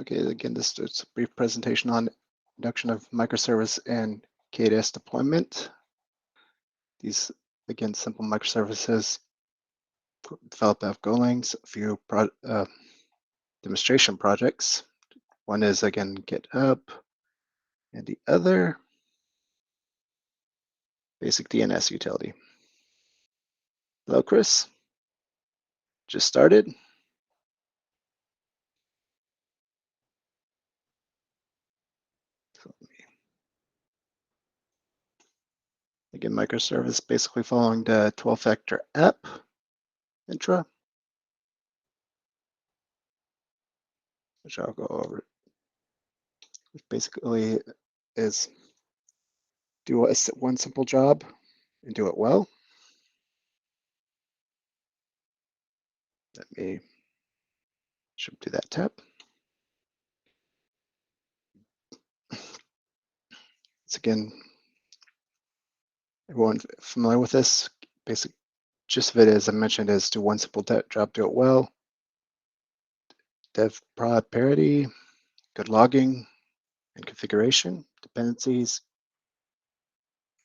Okay, again, this is a brief presentation on introduction of microservice and K8s deployment. These, again, simple microservices developed out of Golang's a few demonstration projects. One is, again, GitHub, and the other, basic DNS utility. Hello, Chris. Just started. Again, microservice basically following the 12-factor app intro, which I'll go over. Which basically is do one simple job and do it well. Let me should do that tab. It's again, everyone familiar with this? Basic gist of it, as I mentioned, is do one simple job, do it well. Dev prod parity, good logging and configuration, dependencies,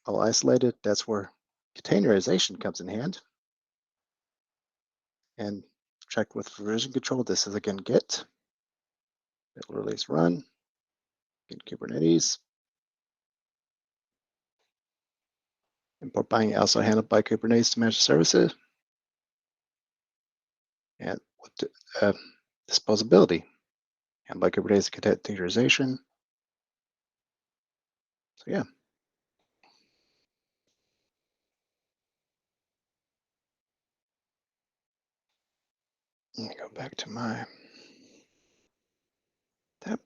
all isolated. That's where containerization comes in hand. And check with version control. This is again Git, build release run, in Kubernetes. Import binding also handled by Kubernetes to manage services. And disposability, handled by Kubernetes containerization. So yeah. Let me go back to my tab.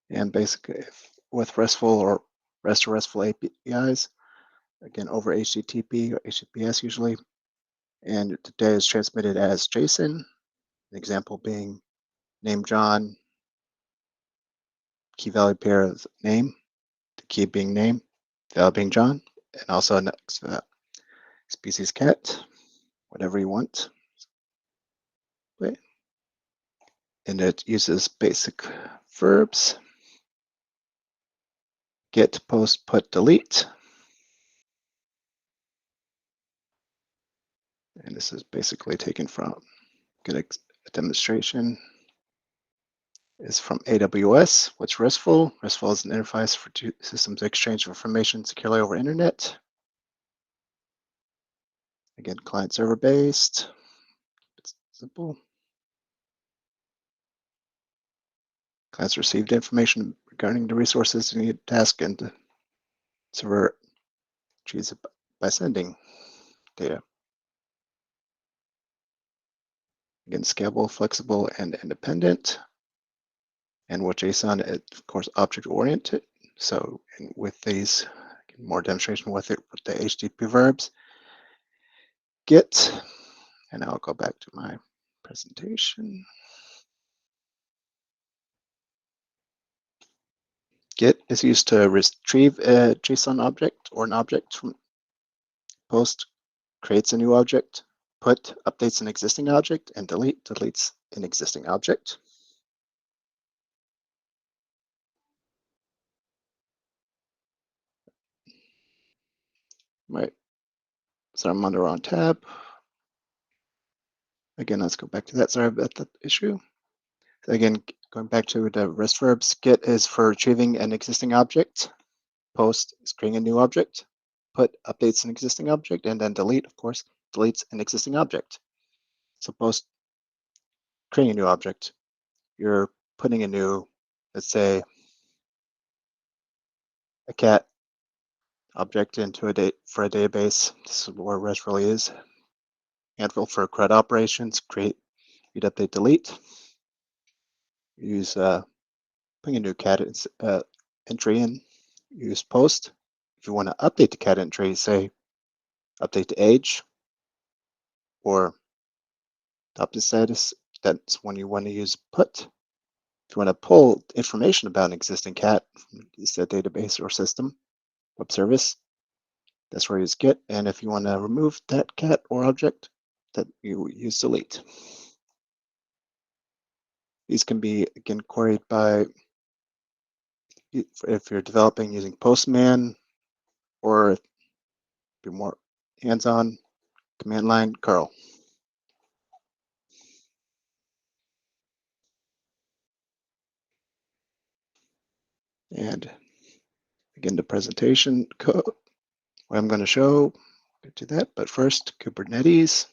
And basically, with RESTful or REST or RESTful APIs, again, over HTTP or HTTPS usually, and the data is transmitted as JSON, an example being name John, key value pair of name, the key being name, value being John, and also next species cat, whatever you want. Okay. And it uses basic verbs, get, post, put, delete. And this is basically taken from a demonstration is from AWS. What's RESTful? RESTful is an interface for two systems to exchange information securely over internet. Again, client server based. It's simple. Clients received information regarding the resources you need to task, and the server retrieves it by sending data. Again, scalable, flexible, and independent. And with JSON, it's of course object-oriented. So with these, more demonstration with it with the HTTP verbs, get, and I'll go back to my presentation. Get is used to retrieve a JSON object or an object from post, creates a new object, put updates an existing object, and delete deletes an existing object. Right. So I'm on the wrong tab. Again, let's go back to that. Sorry about that issue. Again, going back to the REST verbs, get is for retrieving an existing object, post is creating a new object, put updates an existing object, and then delete, of course, deletes an existing object. So post, creating a new object, you're putting a new, let's say, a cat object into for a database. This is where REST really is. Handful for CRUD operations, create, read, update, delete. Use putting a new cat entry in. Use post. If you want to update the cat entry, say update to age or update status, that's when you want to use put. If you want to pull information about an existing cat from the database or system, web service, that's where you use get. And if you want to remove that cat or object, that you use delete. These can be, again, queried by, if you're developing using Postman, or if you're more hands-on, command line curl. And again, the presentation code, what I'm going to show, get to that. But first, Kubernetes,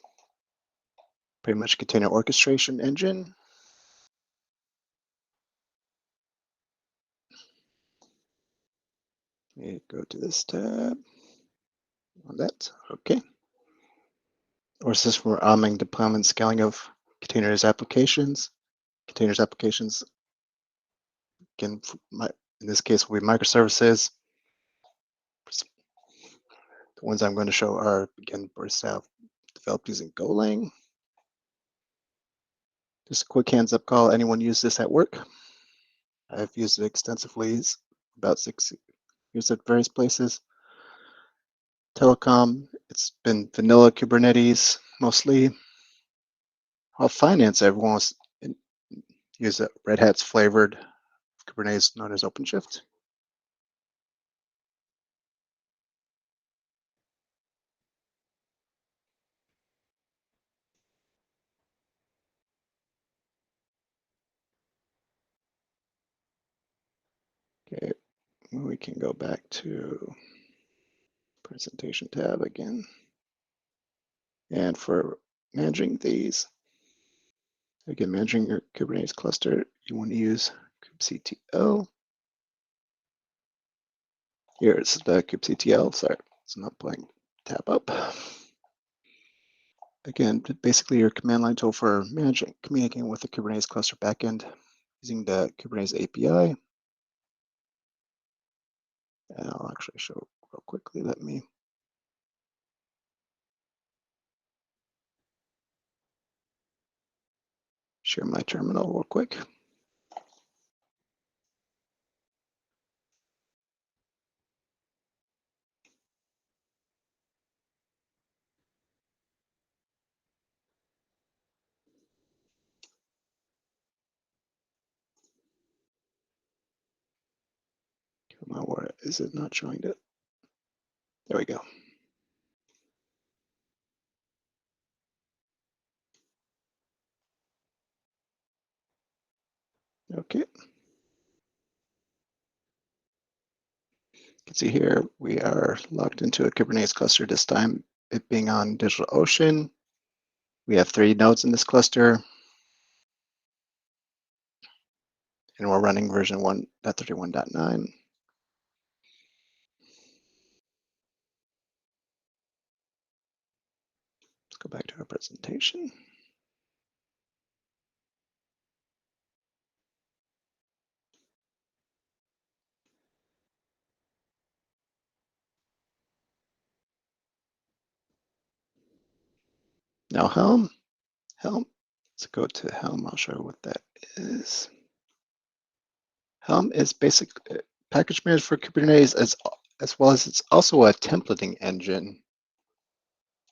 pretty much container orchestration engine. Go to this tab on that. Okay. Or system for arming deployment scaling of containers applications. Containers applications, again, in this case, will be microservices. The ones I'm going to show are, again, developed using Golang. Just a quick hands up call. Anyone use this at work? I've used it extensively. It's about 6 years at various places. Telecom, it's been vanilla Kubernetes mostly. Haupt finance, everyone wants to use Red Hat's flavored Kubernetes known as OpenShift. Okay, we can go back to presentation tab again. And for managing these, again, managing your Kubernetes cluster, you want to use kubectl. Here's the kubectl. Sorry, it's not playing tab up. Again, basically your command line tool for managing, communicating with the Kubernetes cluster backend using the Kubernetes API. And I'll actually show real quickly. Let me share my terminal real quick. Come on, where is it not showing it? There we go. Okay. You can see here we are logged into a Kubernetes cluster this time, it being on DigitalOcean. We have 3 nodes in this cluster, and we're running version 1.31.9. Let's go back to our presentation. Now Helm, let's go to Helm. I'll show you what that is. Helm is basic package manager for Kubernetes, as well as it's also a templating engine.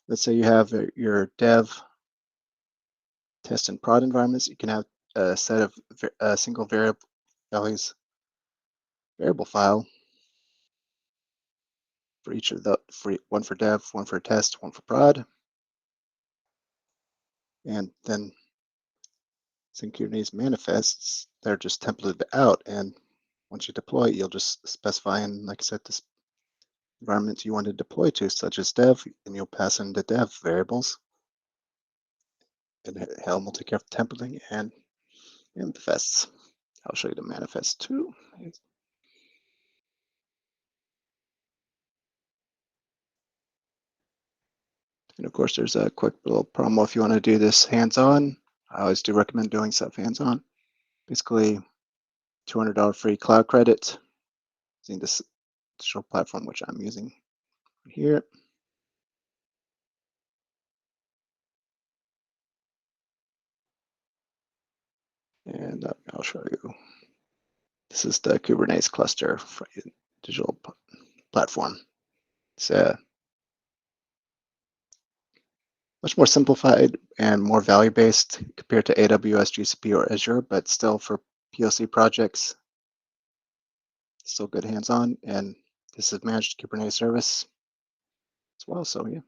Let's say you have your dev, test, and prod environments. You can have a set of a single variable file for each of the, one for dev, one for test, one for prod. And then some Kubernetes manifests, they're just templated out. And once you deploy it, you'll just specify in, like I said, this environment you want to deploy to, such as dev, and you'll pass in the dev variables. And Helm will take care of templating and manifests. I'll show you the manifest too. And of course, there's a quick little promo if you want to do this hands-on. I always do recommend doing stuff hands-on. Basically, $200 free cloud credit using this digital platform, which I'm using here. And I'll show you. This is the Kubernetes cluster for digital platform. It's Much more simplified and more value-based compared to AWS, GCP, or Azure, but still for POC projects, still good hands-on. And this is managed Kubernetes service as well. So yeah,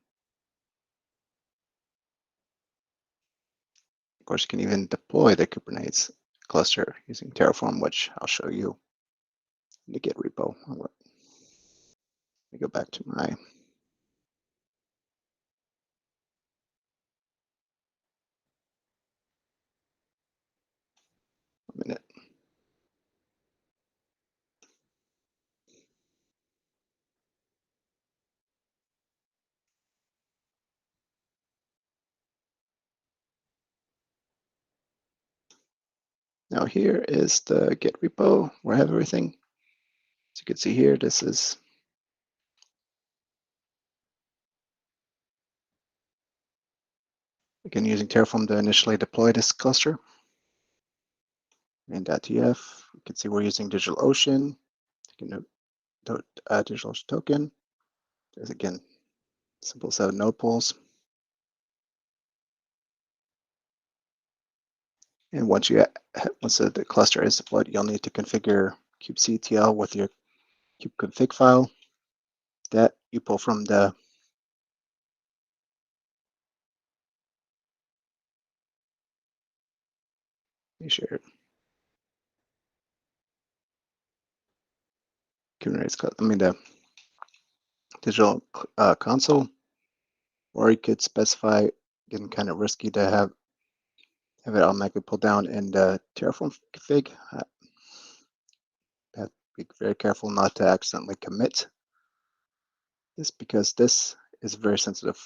of course, you can even deploy the Kubernetes cluster using Terraform, which I'll show you in the Git repo. Let me go back to my minute. Now here is the Git repo where I have everything. As you can see here, this is again using Terraform to initially deploy this cluster. And .tf, you can see we're using DigitalOcean. You can note DigitalOcean token. There's again simple set of node pools. And once the cluster is deployed, you'll need to configure kubectl with your kubeconfig file that you pull from the shared Kubernetes, the digital console, or you could specify, getting kind of risky to have it automatically pulled down in the Terraform config. Have to be very careful not to accidentally commit this because this is very sensitive.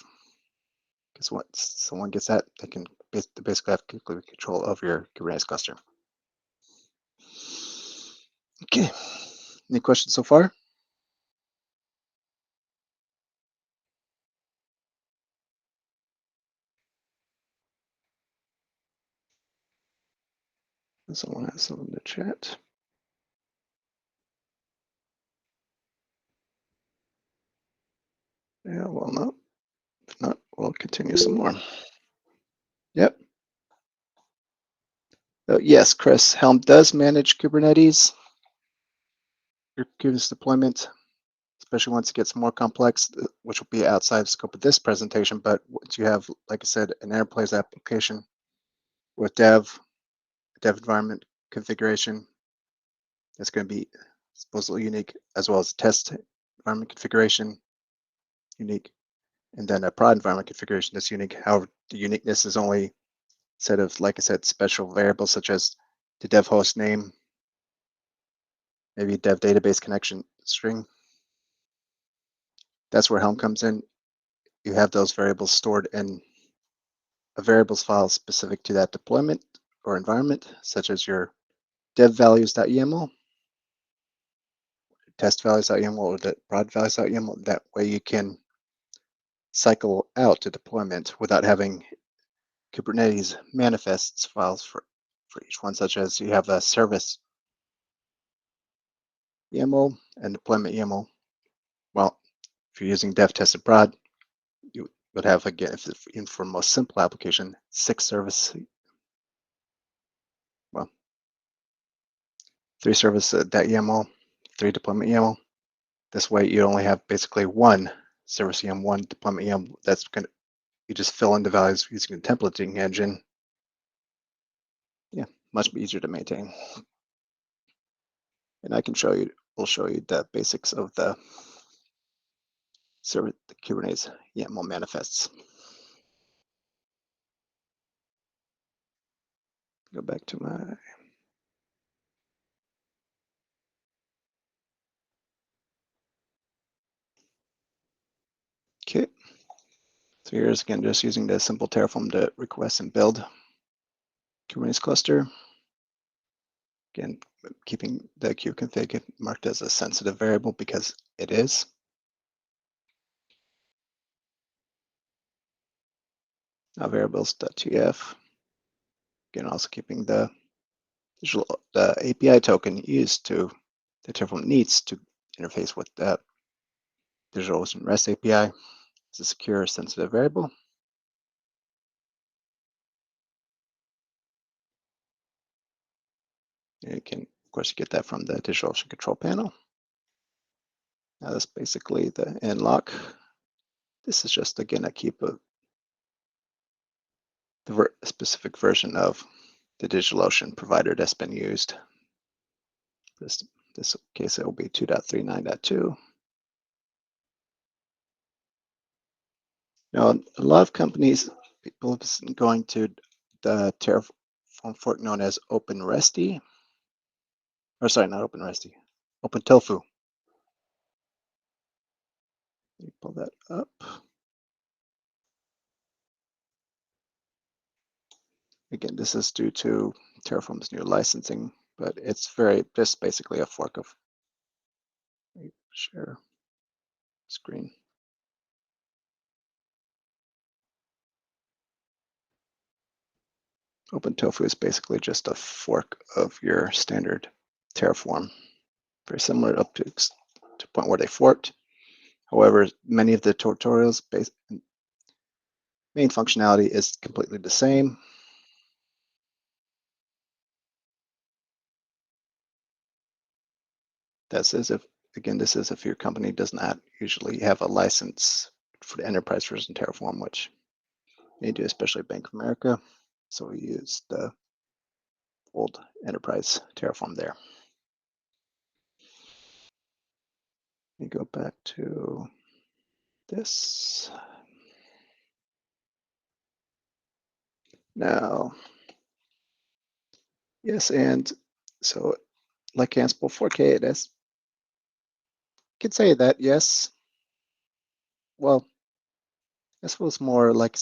Because once someone gets that, they can basically have complete control of your Kubernetes cluster. Okay, any questions so far? Someone has some in the chat. Yeah, well, no. If not, we'll continue some more. Yep. Yes, Chris, Helm does manage Kubernetes, your Kubernetes deployment, especially once it gets more complex, which will be outside the scope of this presentation. But once you have, like I said, an enterprise application with dev environment configuration, that's going to be supposedly unique, as well as test environment configuration, unique, and then a prod environment configuration that's unique. However, the uniqueness is only set of, like I said, special variables such as the dev host name, maybe dev database connection string. That's where Helm comes in. You have those variables stored in a variables file specific to that deployment or environment, such as your dev values.yaml, test values.yaml, or the prod values.yaml. That way you can cycle out to deployment without having Kubernetes manifests files for each one, such as you have a service YAML and deployment YAML. Well, if you're using dev tested prod, you would have, again, even for most simple application, 6 service, well, 3 service .yaml, 3 deployment YAML. This way you only have basically 1 service YAML, 1 deployment YAML. That's going to, you just fill in the values using the templating engine. Yeah, much easier to maintain. And I can show you, we'll show you the basics of the Kubernetes YAML manifests. Go back to my kit. So here's again just using the simple Terraform to request and build Kubernetes cluster. Again, keeping the kubeconfig marked as a sensitive variable because it is. Now variables.tf. Again, also keeping the API token used to the Terraform needs to interface with the DigitalOcean REST API. It's a secure sensitive variable. You can, of course, get that from the DigitalOcean control panel. Now that's basically the end lock. This is just, again, a keep of the specific version of the DigitalOcean provider that's been used. This case, it will be 2.39.2. Now, a lot of companies, people have been going to the Terraform fork known as OpenResty, or sorry, not OpenResty, OpenTofu. Let me pull that up. Again, this is due to Terraform's new licensing, but it's just basically a fork of, share screen. OpenTofu is basically just a fork of your standard Terraform, very similar up to the point where they forked. However, many of the tutorials main functionality is completely the same. This is if your company does not usually have a license for the enterprise version Terraform, which they do, especially Bank of America. So we use the old enterprise Terraform there. Let me go back to this. Now, yes, and so like Ansible 4K, it is. You could say that, yes. Well, I suppose more like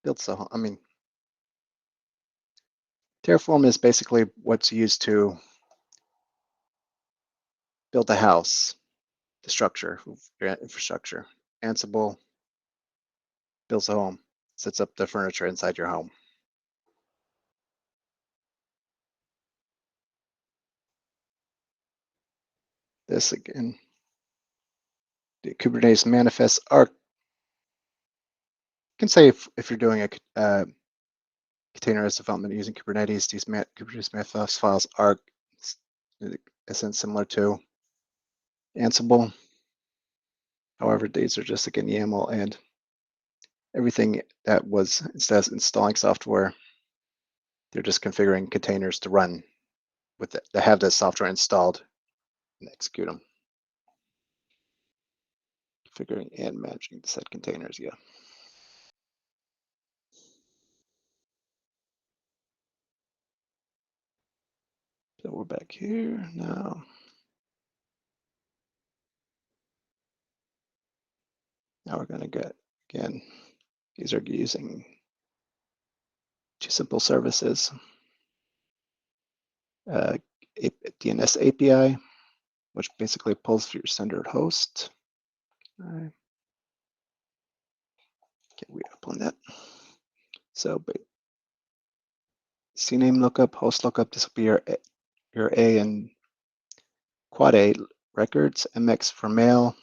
builds a, I mean, Terraform is basically what's used to build a house, the structure, your infrastructure. Ansible builds a home, sets up the furniture inside your home. This again, the Kubernetes manifests are, you can say if you're doing a containerized development using Kubernetes, these Kubernetes manifest files are in a sense similar to Ansible. However, these are just again YAML and everything that was, instead of installing software, they're just configuring containers to run with it, to have the software installed and execute them. Configuring and managing the said containers, yeah. So we're back here now. Now we're going to get, again, these are using two simple services. DNS API, which basically pulls for your standard host. Okay, we open that. So CNAME lookup, host lookup, this will be your A and quad A records, MX for mail.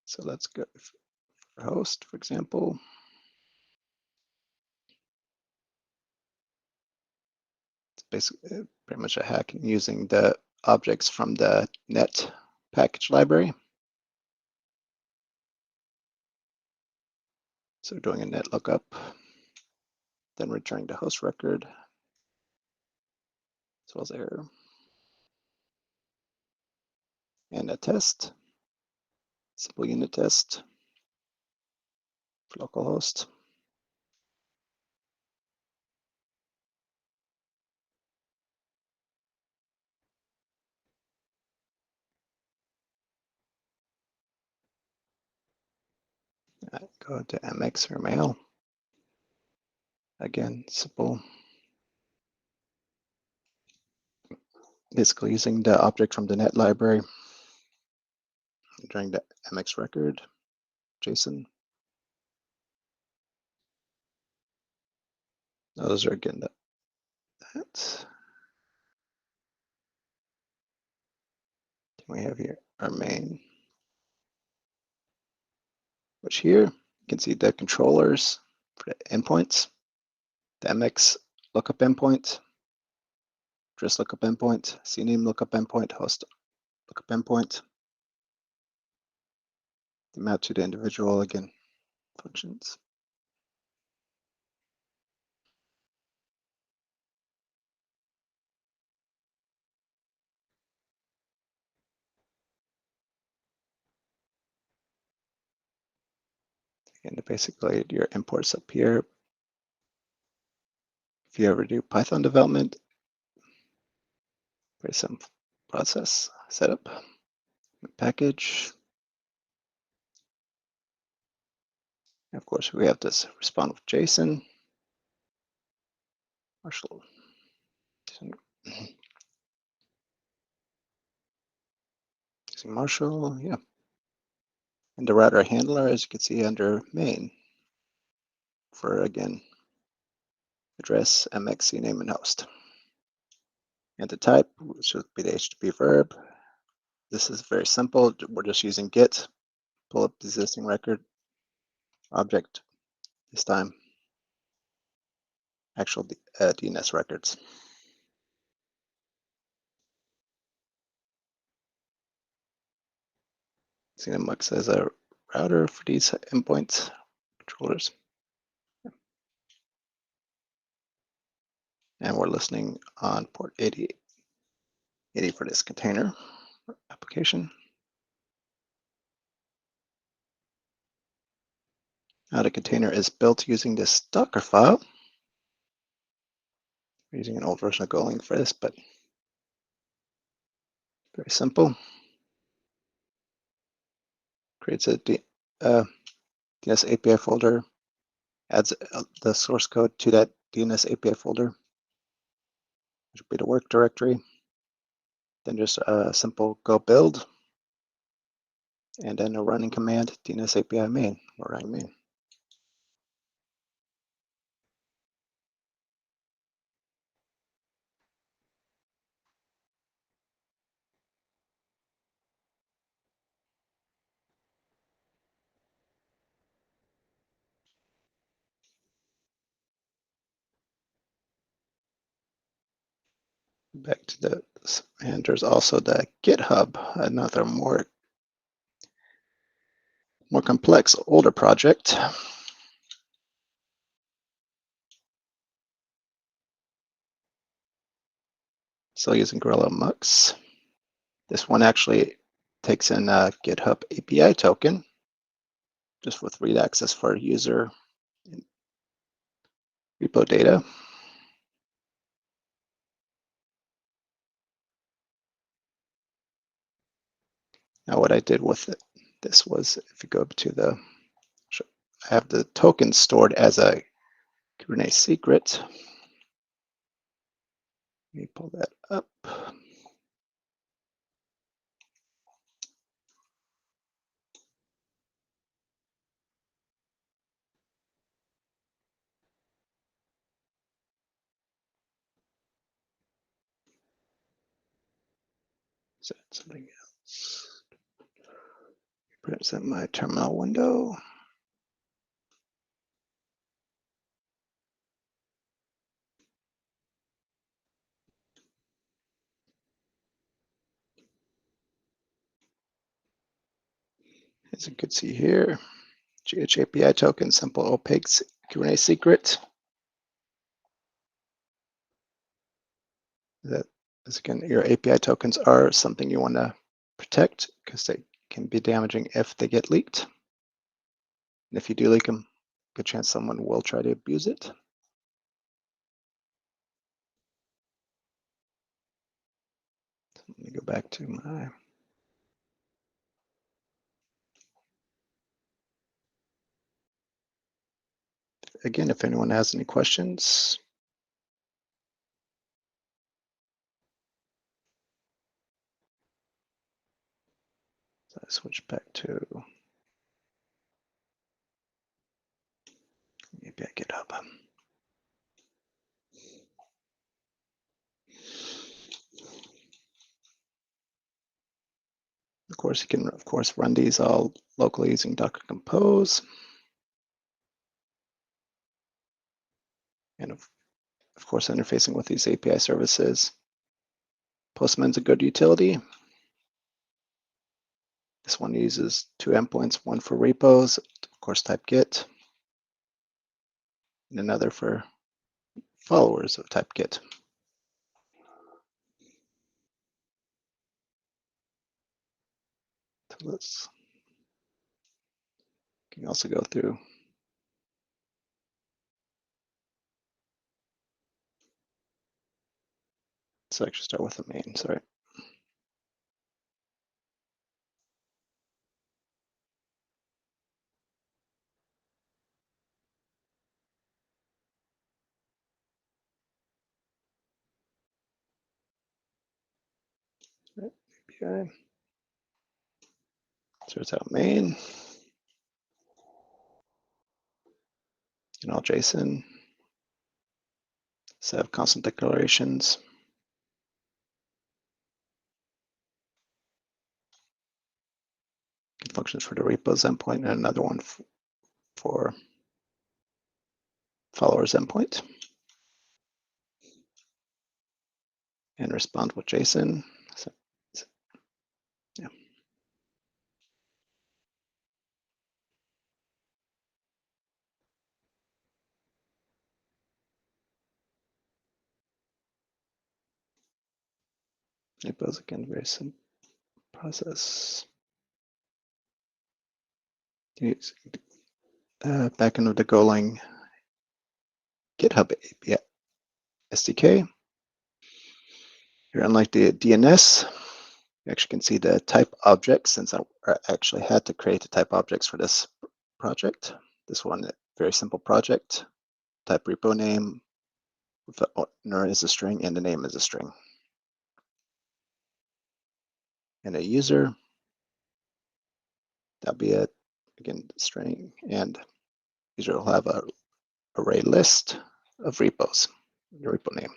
So let's go for host, for example. It's basically pretty much a hack using the objects from the net package library. So doing a net lookup, then returning the host record, as well as error. And a test, simple unit test for localhost. Go to MX or mail. Again, simple. Basically using the object from the net library during the MX record, JSON. Those are again that. We have here our main, which here can see the controllers for the endpoints, the MX lookup endpoint, address lookup endpoint, CNAME lookup endpoint, host lookup endpoint, the map to the individual, again, functions. And basically your imports up here. If you ever do Python development, very simple process setup, package. And of course, we have this respond with JSON. Marshall. Using Marshall, yeah. And the router handler, as you can see under main, for again, address, MX, CNAME, and host. And the type, which would be the HTTP verb. This is very simple. We're just using Git, pull up the existing record object, this time actual DNS records. CNMX as a router for these endpoint controllers. And we're listening on port 80 for this container application. Now the container is built using this Docker file. We're using an old version of Golang for this, but very simple. Creates a DNS API folder, adds the source code to that DNS API folder, which will be the work directory. Then just a simple go build, and then a running command, DNS API main, or running main. Back to the, and there's also the GitHub, another more complex, older project. Still using Gorilla Mux. This one actually takes in a GitHub API token, just with read access for user repo data. Now what I did with it, this was, if you go to the, I have the token stored as a Kubernetes secret. Let me pull that up. Is that something else? Present my terminal window. As you can see here, GH API token, simple opaque Kubernetes secret. That is, again, your API tokens are something you want to protect because they can be damaging if they get leaked. And if you do leak them, good chance someone will try to abuse it. Let me go back to my. Again, if anyone has any questions. So I switch back to API GitHub. Of course, you can, run these all locally using Docker Compose. And of course, interfacing with these API services. Postman's a good utility. This one uses two endpoints, one for repos, of course, type Git, and another for followers of type Git. So let's can also go through. So actually start with the main, sorry. API. Starts out main. And all JSON. Set of constant declarations. Functions for the repos endpoint, and another one for followers endpoint. And respond with JSON. So, yeah. Repos again, very simple process. Backend of the Golang GitHub API SDK. Here, unlike the DNS, you actually can see the type objects, since I actually had to create the type objects for this project. This one, very simple project. Type repo name, with the owner is a string and the name is a string. And a user, that'll be a, again, string, and user will have a array list of repos, the repo name.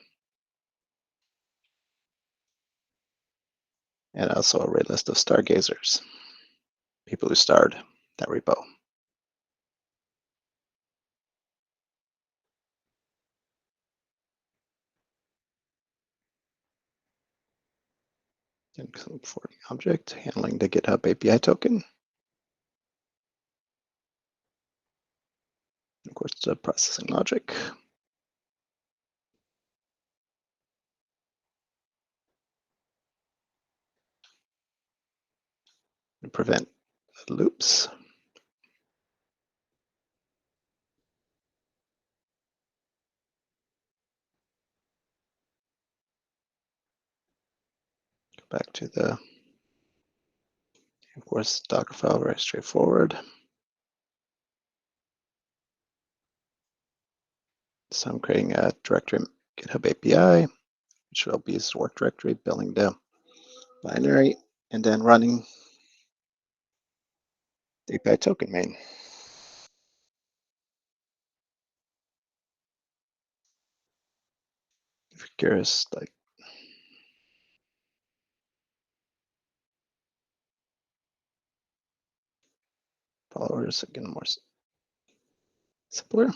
And also a array list of stargazers, people who starred that repo. And for object, handling the GitHub API token. Of course, the processing logic. And prevent loops. Go back to the, of course, Docker file, very straightforward. So I'm creating a directory, GitHub API, which will be its work directory, building the binary, and then running the API token main. If you're curious, like followers, again, more simpler.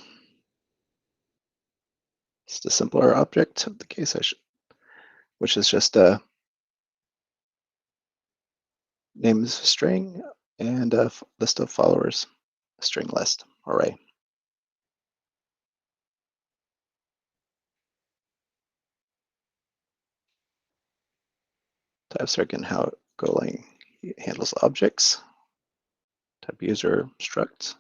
It's the simpler object of the case, which is just a name is a string and a list of followers, a string list array. Types are again how Golang handles objects. Type user struct.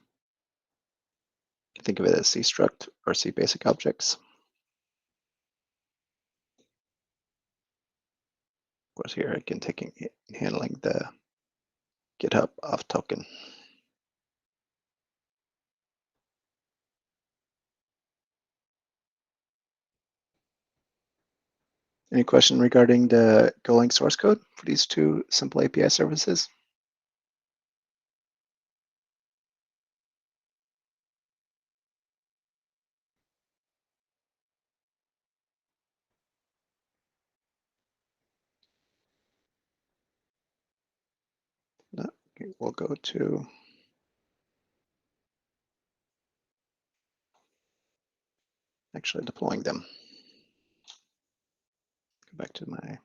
You can think of it as C struct or C basic objects. Of course, here again handling the GitHub auth token. Any question regarding the Golang source code for these two simple API services? No? Okay, we'll go to actually deploying them. Go back to my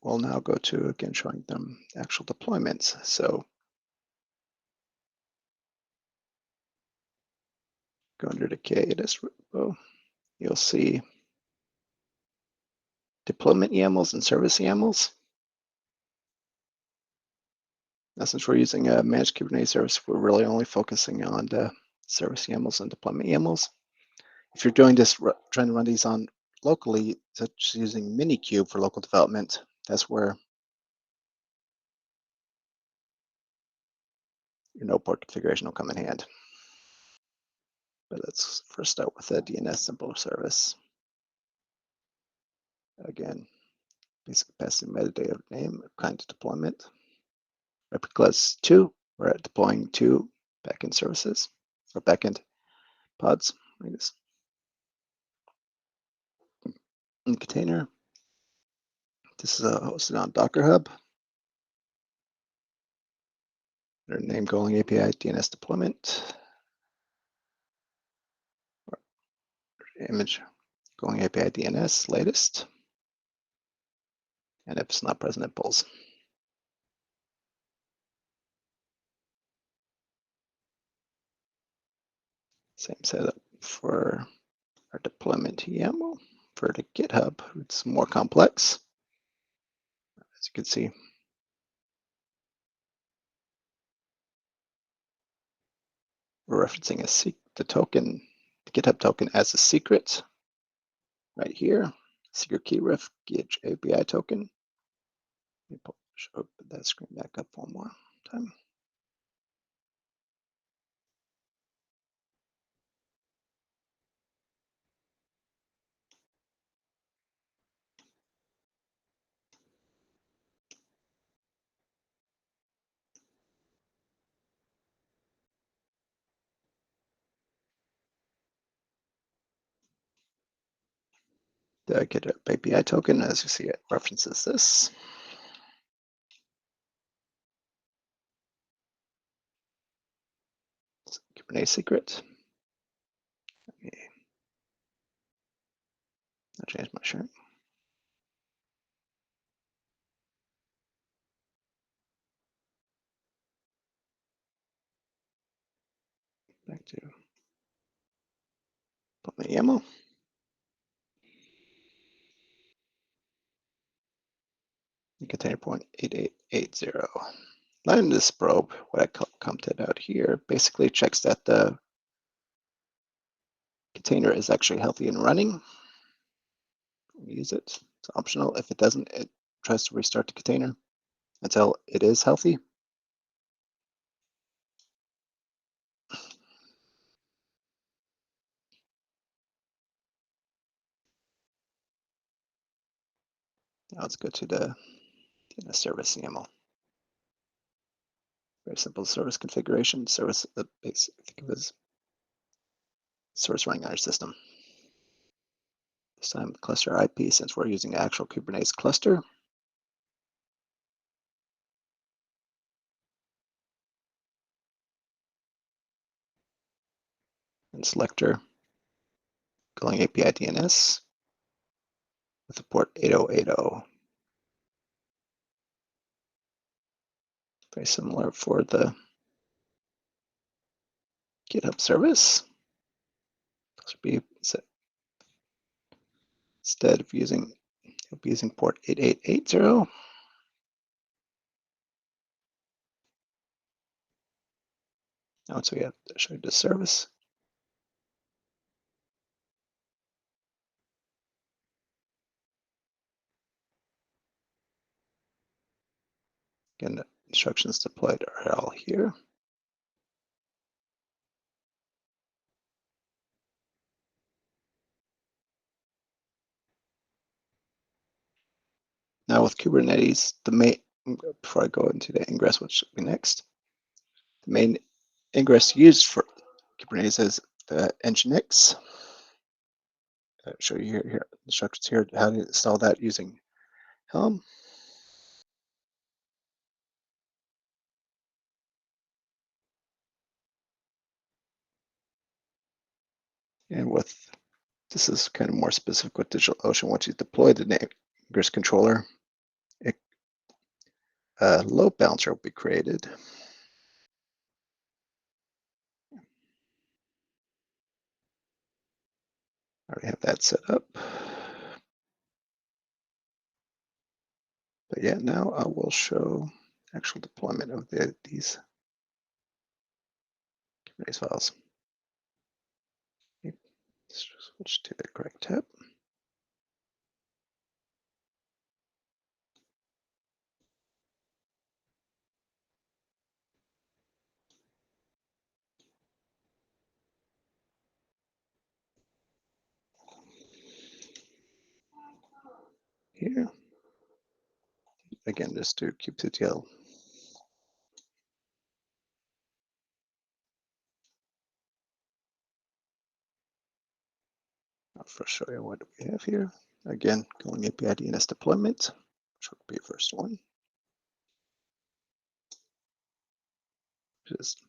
we'll now go to, again, showing them actual deployments. So go under the GitHub Repo, you'll see deployment YAMLs and service YAMLs. Now, since we're using a managed Kubernetes service, we're really only focusing on the service YAMLs and deployment YAMLs. If you're doing this, trying to run these on locally, such as using Minikube for local development, that's where your node port configuration will come in hand. But let's first start with a DNS simple service. Again, basic capacity metadata name, kind of deployment. Replica class 2, we're deploying 2 backend services or backend pods. In container, this is hosted on Docker Hub. Their name Golang API DNS deployment. Image Golang API DNS latest. And if it's not present, it pulls. Same setup for our deployment YAML. For the GitHub, it's more complex. As you can see, we're referencing the token, the GitHub token as a secret right here. Secret key ref GitHub API token. Let me show that screen back up one more time. The GitHub API token, as you see, it references this. It's Kubernetes secret. I'll change my shirt. Back to put my YAML. Container point 8880. Now in this probe, what I commented out here basically checks that the container is actually healthy and running. Use it. It's optional. If it doesn't, it tries to restart the container until it is healthy. Now let's go to the DNS service YAML. Very simple service configuration. Service, think of it as service running on your system. This time cluster IP, since we're using an actual Kubernetes cluster. And selector Golang API DNS with the port 8080. Very similar for the GitHub service. This would be instead of using, you'll be using port 8880. Now, so we have to show you the service. Again, the instructions deployed are all here. Now with Kubernetes, before I go into the ingress, which will be next, the main ingress used for Kubernetes is the Nginx. I'll show you here instructions here how to install that using Helm. And this is kind of more specific with DigitalOcean. Once you deploy the ingress controller, a load balancer will be created. I already have that set up. But yeah, now I will show actual deployment of these Kubernetes files. Switch to the correct tab. Here. Again, just do kubectl. I'll first show you what we have here. Again, Golang API DNS deployment, which would be the first one. Just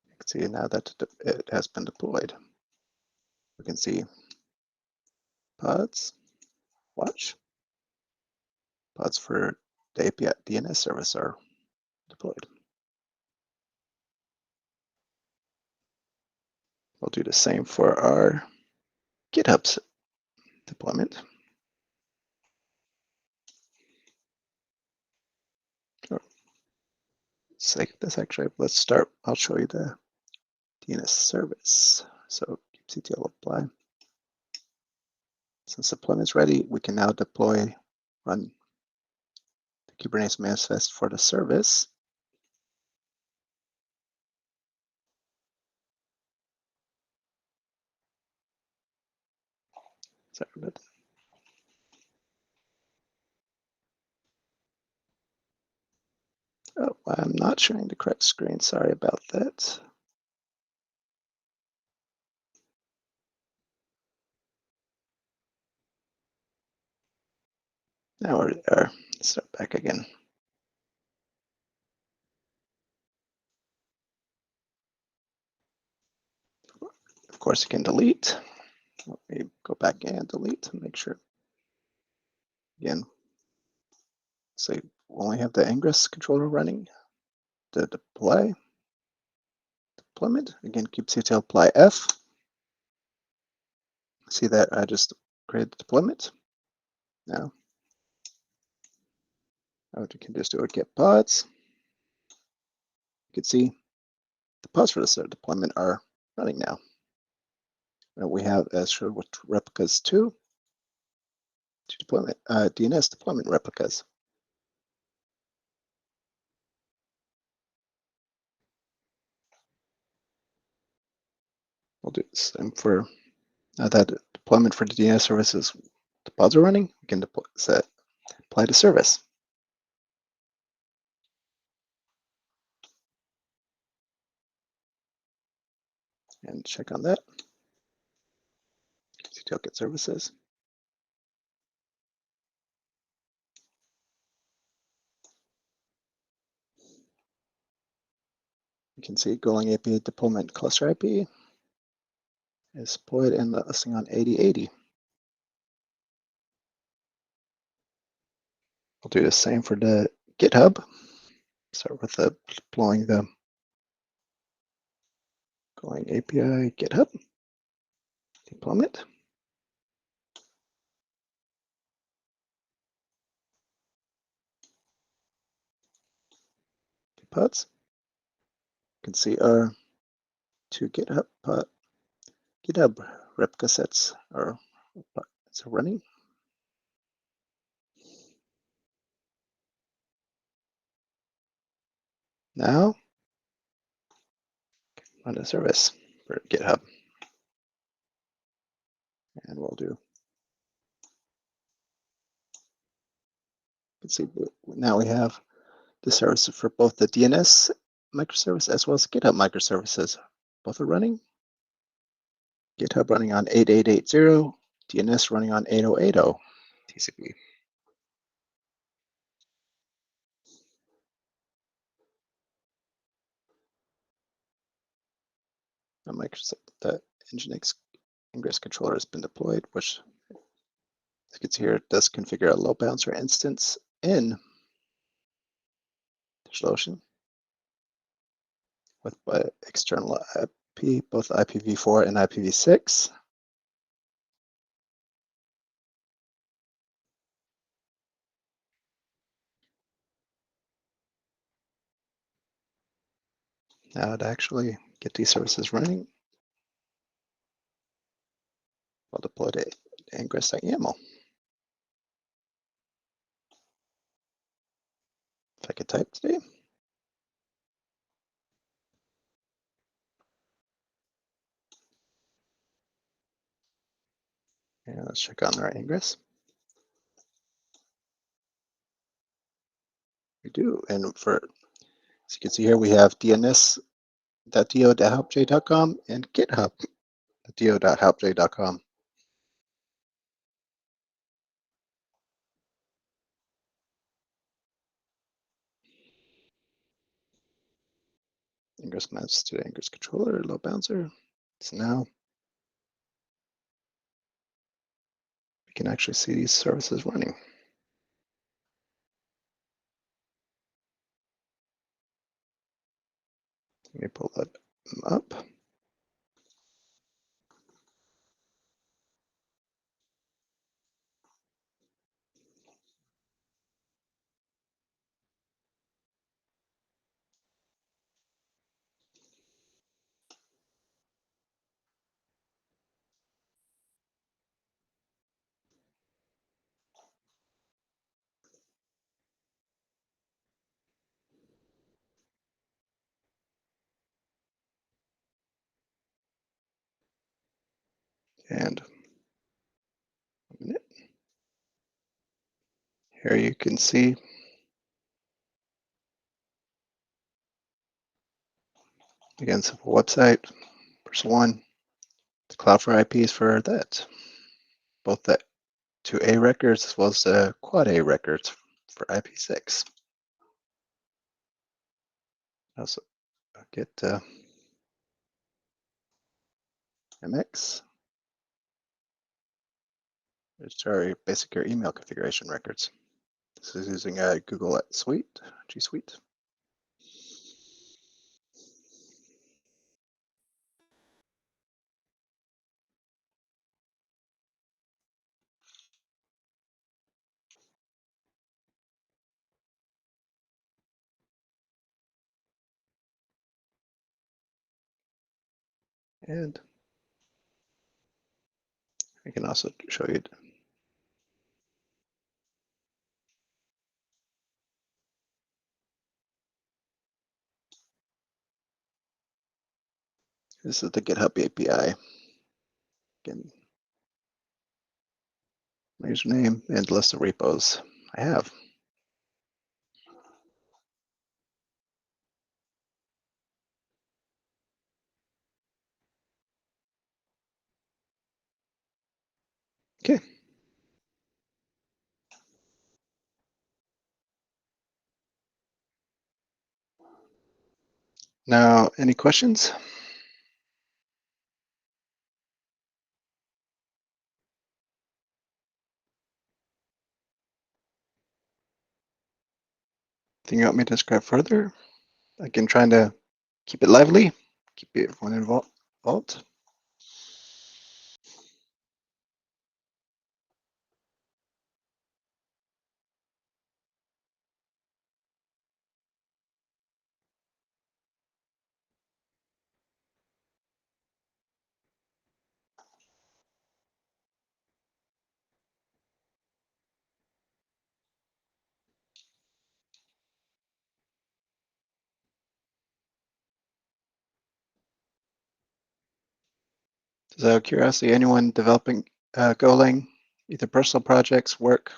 you can see now that it has been deployed. We can see pods, watch, pods for the API DNS service are deployed. We'll do the same for our GitHub's deployment. Save this actually. Let's start. I'll show you the DNS service. So kubectl apply. Since deployment is ready, we can now run the Kubernetes manifest for the service. Sorry about that. Oh, I'm not showing the correct screen. Sorry about that. Now we're there. Start back again. Of course, you can delete. Let me go back and delete to make sure. Again, so we only have the ingress controller running. The deployment. Again, kubectl apply F. See that I just created the deployment. Now, we can just do a get pods. You can see the pods for this deployment are running now. And we have, as showed with replicas two deployment, DNS deployment replicas. We'll do the same for that deployment for the DNS services. The pods are running. We can apply to service. And check on that. Detail get services. You can see Golang API deployment cluster IP is deployed and the listing on 8080. We'll do the same for the GitHub. Start with deploying the Golang API GitHub deployment. Pods. You can see our two GitHub replica sets are running. Now, run a service for GitHub. And we'll do. You can see now we have the service for both the DNS microservice as well as GitHub microservices. Both are running. GitHub running on 8880, DNS running on 8080 TCP. The Microsoft, the Nginx ingress controller has been deployed, which, as you can see here, it does configure a load balancer instance in DigitalOcean with external IP, both IPv4 and IPv6. Now to actually get these services running, I'll deploy to ingress.yaml. If I could type today. And let's check on our ingress. We do, and for, as you can see here, we have dns.do.hauptj.com and github.do.hauptj.com. Ingress maps to the ingress controller, load balancer. So now we can actually see these services running. Let me pull that up. And here you can see again, simple website, person one, the cloud for IPs for that, both the 2A records as well as the quad A records for IP6. Also get MX, which are basic your email configuration records. This is using a Google Suite, G Suite. And I can also show you this is the GitHub API. Again, my username and list of repos I have. Okay. Now, any questions? Anything you want me to describe further? Again, trying to keep it lively, keep everyone involved. Just out of curiosity, anyone developing Golang, either personal projects, work,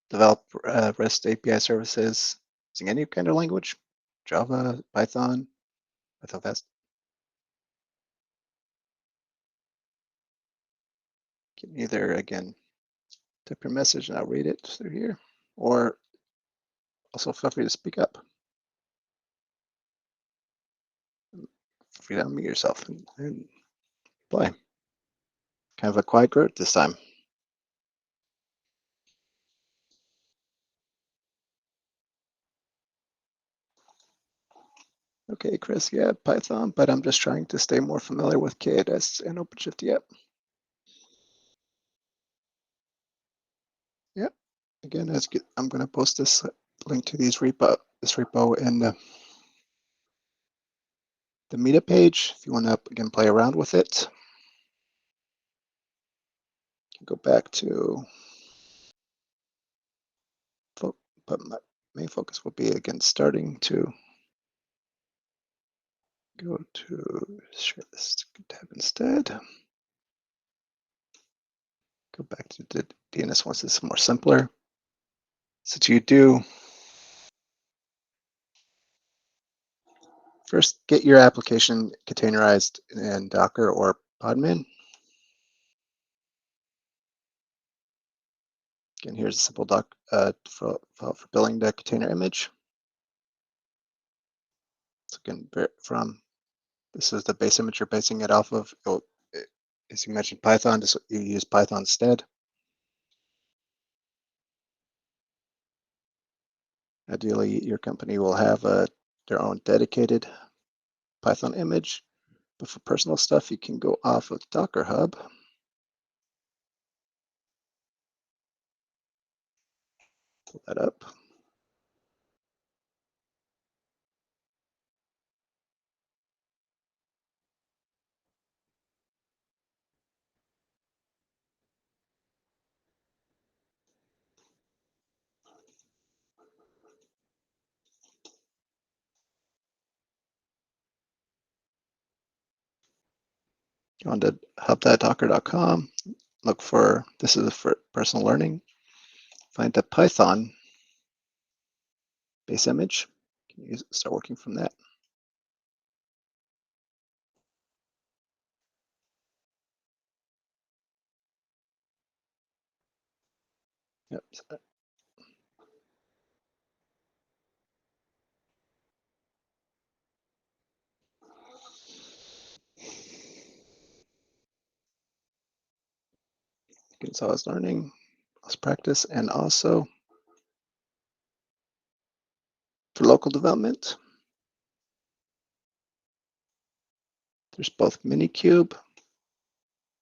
develop REST API services, using any kind of language, Java, Python, Python fast. You can either, again, type your message and I'll read it through here, or also feel free to speak up. Feel free to unmute yourself and play. Kind of a quiet group this time. Okay, Chris, yeah, Python, but I'm just trying to stay more familiar with K8s and OpenShift. Yep. Yep. Again, that's good. I'm going to post this link to this repo in the meetup page if you want to again play around with it. Go back to, but my main focus will be again starting to go to share this tab instead. Go back to the DNS once it's more simpler. So you do first get your application containerized in Docker or Podman. Again, here's a simple file for building the container image. So again, this is the base image you're basing it off of. As you mentioned, Python, you use Python instead. Ideally, your company will have their own dedicated Python image, but for personal stuff, you can go off of Docker Hub. Pull that up. Go on to hub.docker.com. Look for, this is for personal learning. Find the Python base image. You can start working from that. Yep. It's always learning, let's practice, and also for local development, there's both Minikube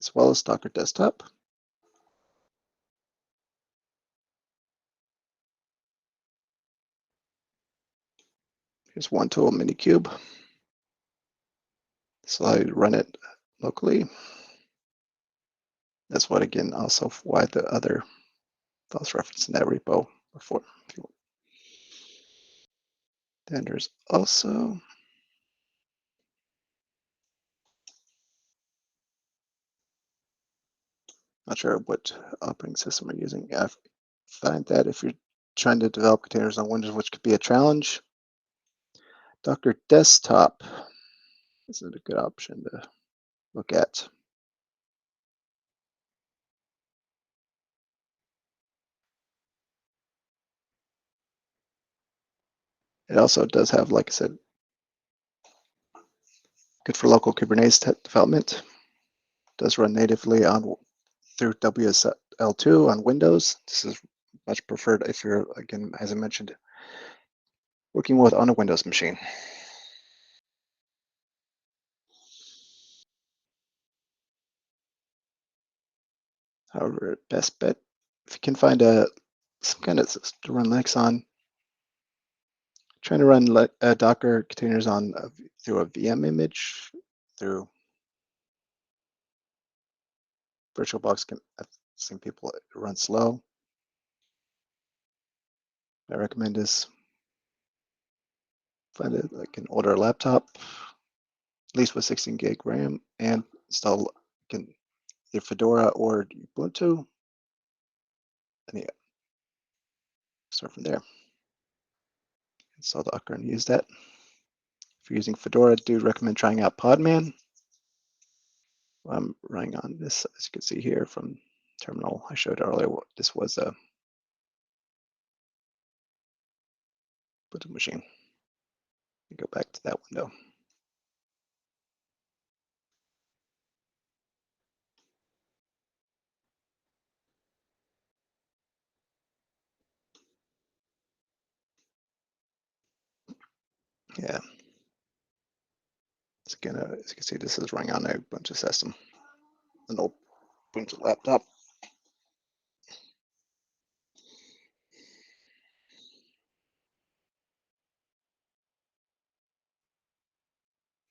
as well as Docker Desktop. Here's one tool, Minikube. So I run it locally. That's what, again, also why the other files referenced in that repo before. Then there's also, not sure what operating system you're using. I find that if you're trying to develop containers on Windows, which could be a challenge, Docker Desktop is a good option to look at. It also does have, like I said, good for local Kubernetes development. Does run natively through WSL2 on Windows. This is much preferred if you're, again, as I mentioned, working with on a Windows machine. However, best bet, if you can find some kind of system to run Linux on, trying to run Docker containers on through a VM image, through VirtualBox, I've seen people run slow. I recommend is find an older laptop, at least with 16 gig RAM, and install either Fedora or Ubuntu, and yeah, start from there. install Docker and use that. If you're using Fedora, I do recommend trying out Podman. I'm running on this, as you can see here from terminal. I showed earlier what this was a Ubuntu machine. Go back to that window. Yeah. So again, as you can see, this is running on a Ubuntu system, an old Ubuntu laptop.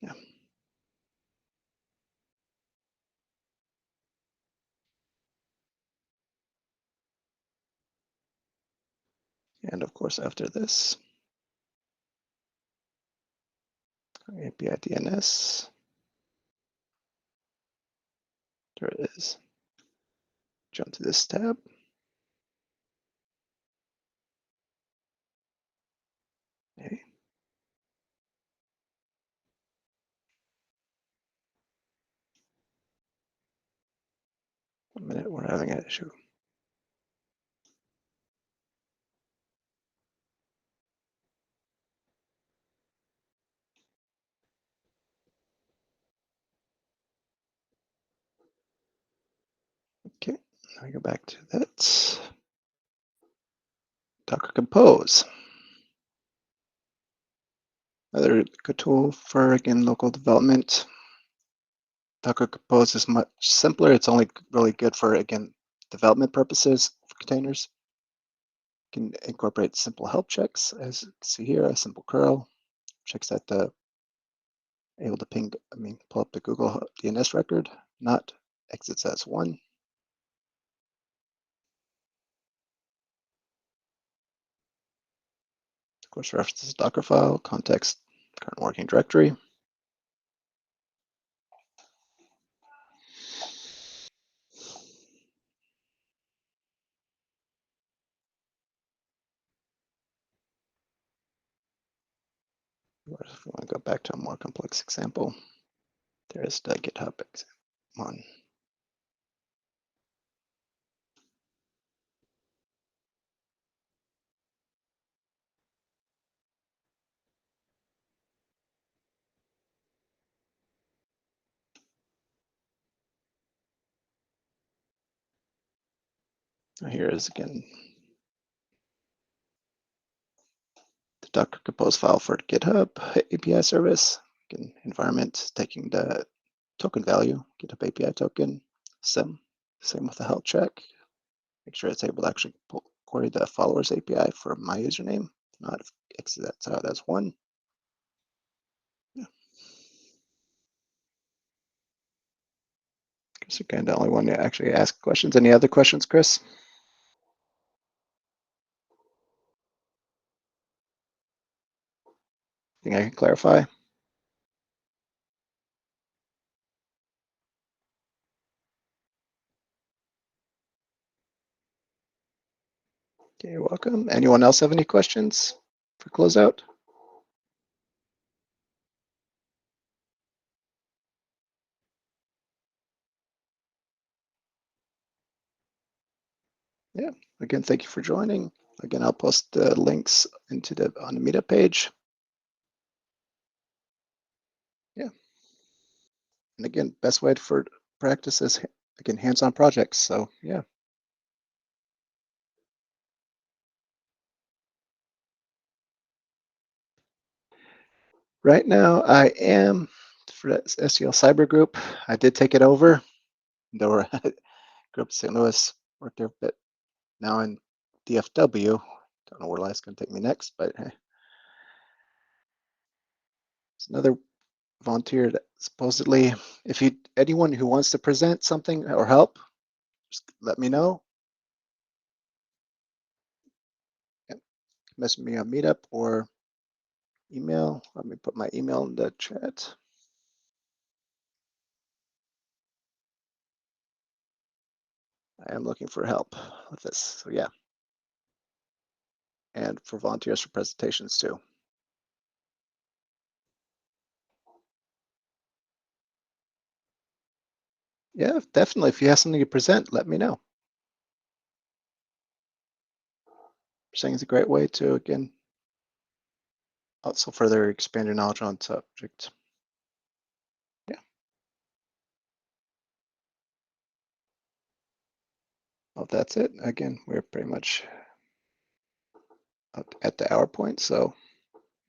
Yeah. And of course, after this, API DNS. There it is. Jump to this tab. Okay. 1 minute, we're having an issue. Okay, now we go back to that. Docker Compose. Another good tool for, again, local development. Docker Compose is much simpler. It's only really good for, again, development purposes for containers. You can incorporate simple help checks, as you can see here, a simple curl checks that the able to pull up the Google DNS record, not exits as one. Of course, references Docker file, context, current working directory. If we want to go back to a more complex example, there is the GitHub one. Here is again the Docker Compose file for GitHub API service. Again, environment taking the token value, GitHub API token, same with the health check. Make sure it's able to actually query the followers API for my username. Not if exits out as one. Yeah. Chris, you're kind of the only one to actually ask questions. Any other questions, Chris? Think I can clarify? Okay, you're welcome. Anyone else have any questions for closeout? Yeah, again, thank you for joining. Again, I'll post the links on the meetup page. Yeah. And again, best way for practice is, again, hands-on projects. So yeah. Right now, I am for the SEL Cyber Group. I did take it over. There were group St. Louis, worked there a bit. Now in DFW. Don't know where life's going to take me next, but hey. It's another volunteer that supposedly, if anyone who wants to present something or help, just let me know. Yep. Message me on Meetup or email. Let me put my email in the chat. I am looking for help with this. So yeah. And for volunteers for presentations too. Yeah, definitely. If you have something to present, let me know. Saying is a great way to, again, also further expand your knowledge on subject. Yeah. Well, that's it. Again, we're pretty much up at the hour point. So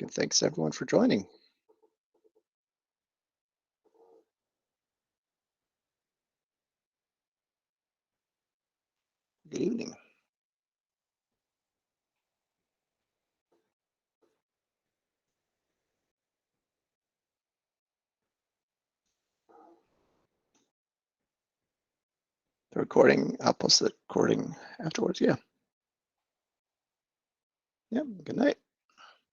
again, thanks everyone for joining. Good evening. The recording, I'll post the recording afterwards. Yeah. Yeah. Good night.